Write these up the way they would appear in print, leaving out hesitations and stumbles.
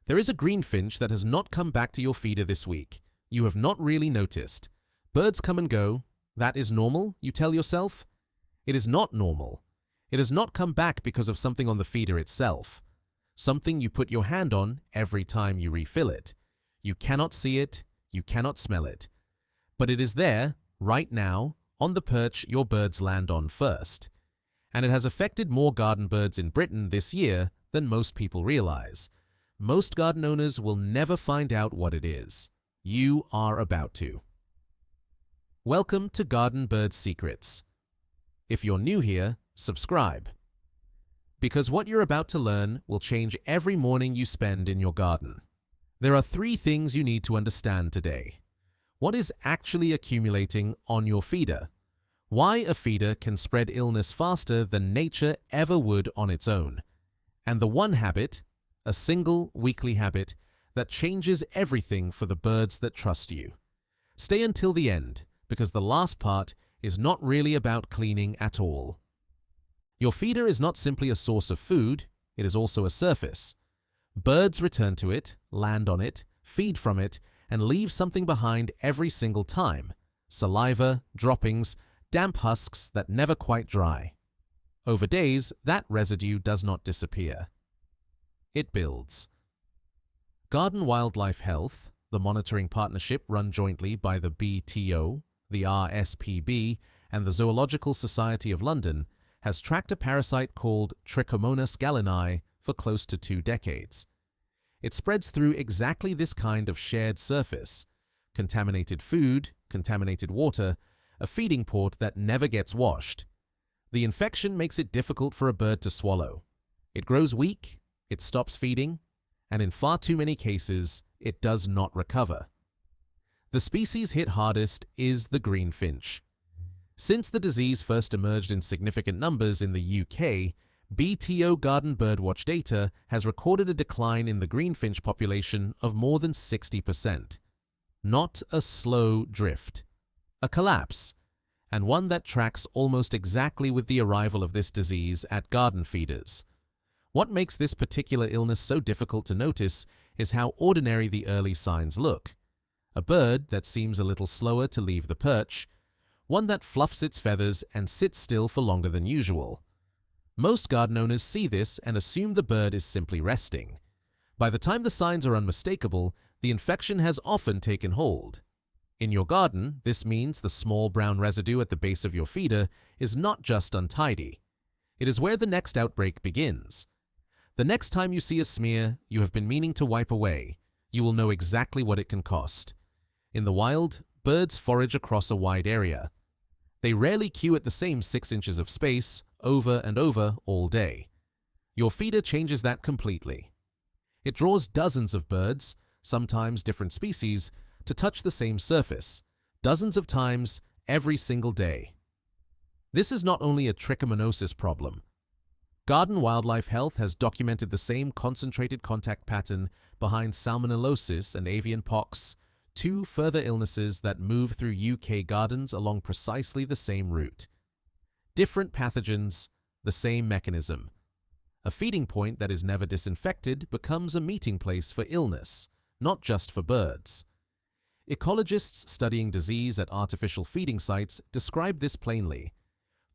There is a greenfinch that has not come back to your feeder this week. You have not really noticed. Birds come and go. That is normal, you tell yourself? It is not normal. It has not come back because of something on the feeder itself. Something you put your hand on every time you refill it. You cannot see it, you cannot smell it. But it is there, right now, on the perch your birds land on first. And it has affected more garden birds in Britain this year than most people realize. Most garden owners will never find out what it is. You are about to. Welcome to Garden Bird Secrets. If you're new here, subscribe. Because what you're about to learn will change every morning you spend in your garden. There are 3 things you need to understand today. What is actually accumulating on your feeder? Why a feeder can spread illness faster than nature ever would on its own. And the one habit, a single weekly habit, that changes everything for the birds that trust you. Stay until the end, because the last part is not really about cleaning at all. Your feeder is not simply a source of food, it is also a surface. Birds return to it, land on it, feed from it, and leave something behind every single time. Saliva, droppings, damp husks that never quite dry. Over days, that residue does not disappear. It builds. Garden Wildlife Health, the monitoring partnership run jointly by the BTO, the RSPB, and the Zoological Society of London, has tracked a parasite called Trichomonas gallinae for close to 2 decades. It spreads through exactly this kind of shared surface: contaminated food, contaminated water, a feeding port that never gets washed. The infection makes it difficult for a bird to swallow. It grows weak, it stops feeding, and in far too many cases, it does not recover. The species hit hardest is the greenfinch. Since the disease first emerged in significant numbers in the UK, BTO Garden Birdwatch data has recorded a decline in the greenfinch population of more than 60%. Not a slow drift. A collapse, and one that tracks almost exactly with the arrival of this disease at garden feeders. What makes this particular illness so difficult to notice is how ordinary the early signs look. A bird that seems a little slower to leave the perch, one that fluffs its feathers and sits still for longer than usual. Most garden owners see this and assume the bird is simply resting. By the time the signs are unmistakable, the infection has often taken hold. In your garden, this means the small brown residue at the base of your feeder is not just untidy. It is where the next outbreak begins. The next time you see a smear you have been meaning to wipe away, you will know exactly what it can cost. In the wild, birds forage across a wide area. They rarely queue at the same 6 inches of space, over and over, all day. Your feeder changes that completely. It draws dozens of birds, sometimes different species, to touch the same surface, dozens of times every single day. This is not only a trichomoniasis problem. Garden Wildlife Health has documented the same concentrated contact pattern behind salmonellosis and avian pox, 2 further illnesses that move through UK gardens along precisely the same route. Different pathogens, the same mechanism. A feeding point that is never disinfected becomes a meeting place for illness, not just for birds. Ecologists studying disease at artificial feeding sites describe this plainly.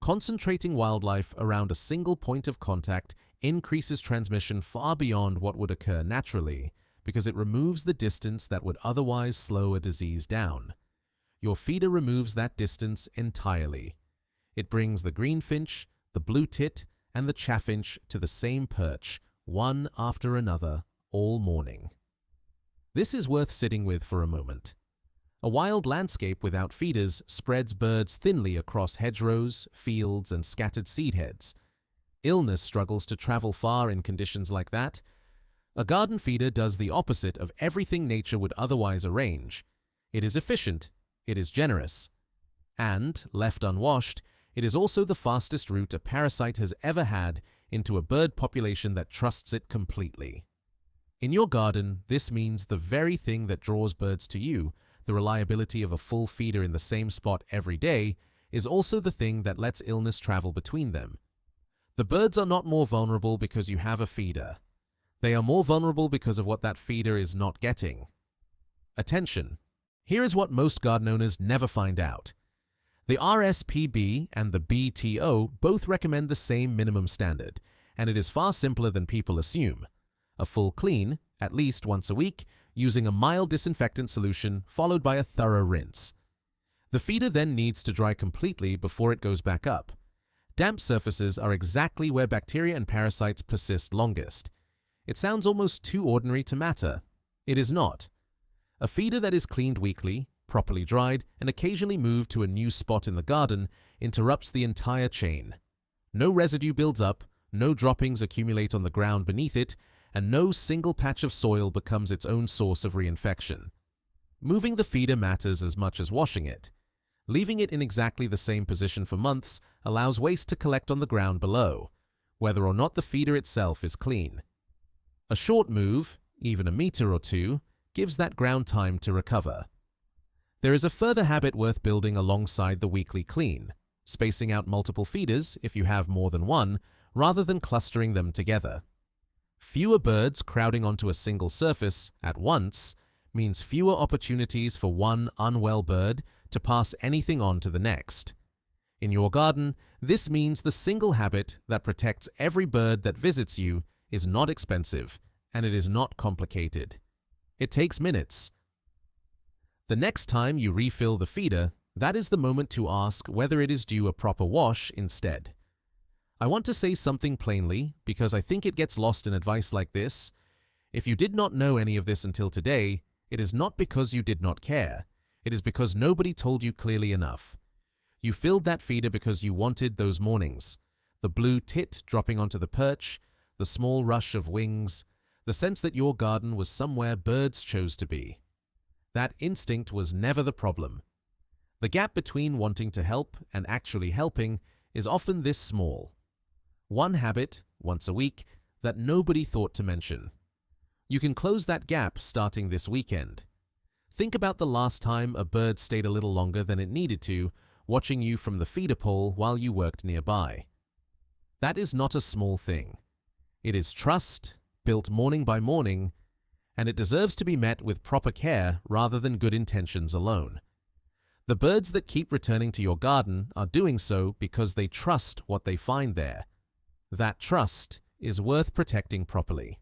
Concentrating wildlife around a single point of contact increases transmission far beyond what would occur naturally, because it removes the distance that would otherwise slow a disease down. Your feeder removes that distance entirely. It brings the greenfinch, the blue tit, and the chaffinch to the same perch, one after another, all morning. This is worth sitting with for a moment. A wild landscape without feeders spreads birds thinly across hedgerows, fields, and scattered seed heads. Illness struggles to travel far in conditions like that. A garden feeder does the opposite of everything nature would otherwise arrange. It is efficient, it is generous, and, left unwashed, it is also the fastest route a parasite has ever had into a bird population that trusts it completely. In your garden, this means the very thing that draws birds to you, the reliability of a full feeder in the same spot every day, is also the thing that lets illness travel between them. The birds are not more vulnerable because you have a feeder. They are more vulnerable because of what that feeder is not getting. Attention! Here is what most garden owners never find out. The RSPB and the BTO both recommend the same minimum standard, and it is far simpler than people assume. A full clean, at least once a week, using a mild disinfectant solution followed by a thorough rinse. The feeder then needs to dry completely before it goes back up. Damp surfaces are exactly where bacteria and parasites persist longest. It sounds almost too ordinary to matter. It is not. A feeder that is cleaned weekly, properly dried, and occasionally moved to a new spot in the garden interrupts the entire chain. No residue builds up, no droppings accumulate on the ground beneath it, and no single patch of soil becomes its own source of reinfection. Moving the feeder matters as much as washing it. Leaving it in exactly the same position for months allows waste to collect on the ground below, whether or not the feeder itself is clean. A short move, even a meter or two, gives that ground time to recover. There is a further habit worth building alongside the weekly clean, spacing out multiple feeders if you have more than one, rather than clustering them together. Fewer birds crowding onto a single surface at once means fewer opportunities for one unwell bird to pass anything on to the next. In your garden, this means the single habit that protects every bird that visits you is not expensive, and it is not complicated. It takes minutes. The next time you refill the feeder, that is the moment to ask whether it is due a proper wash instead. I want to say something plainly because I think it gets lost in advice like this. If you did not know any of this until today, it is not because you did not care. It is because nobody told you clearly enough. You filled that feeder because you wanted those mornings. The blue tit dropping onto the perch, the small rush of wings, the sense that your garden was somewhere birds chose to be. That instinct was never the problem. The gap between wanting to help and actually helping is often this small. One habit, once a week, that nobody thought to mention. You can close that gap starting this weekend. Think about the last time a bird stayed a little longer than it needed to, watching you from the feeder pole while you worked nearby. That is not a small thing. It is trust, built morning by morning, and it deserves to be met with proper care rather than good intentions alone. The birds that keep returning to your garden are doing so because they trust what they find there. That trust is worth protecting properly.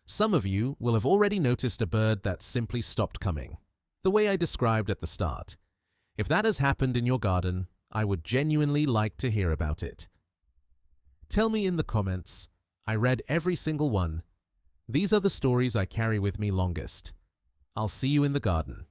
Some of you will have already noticed a bird that simply stopped coming, the way I described at the start. If that has happened in your garden, I would genuinely like to hear about it. Tell me in the comments. I read every single one. These are the stories I carry with me longest. I'll see you in the garden.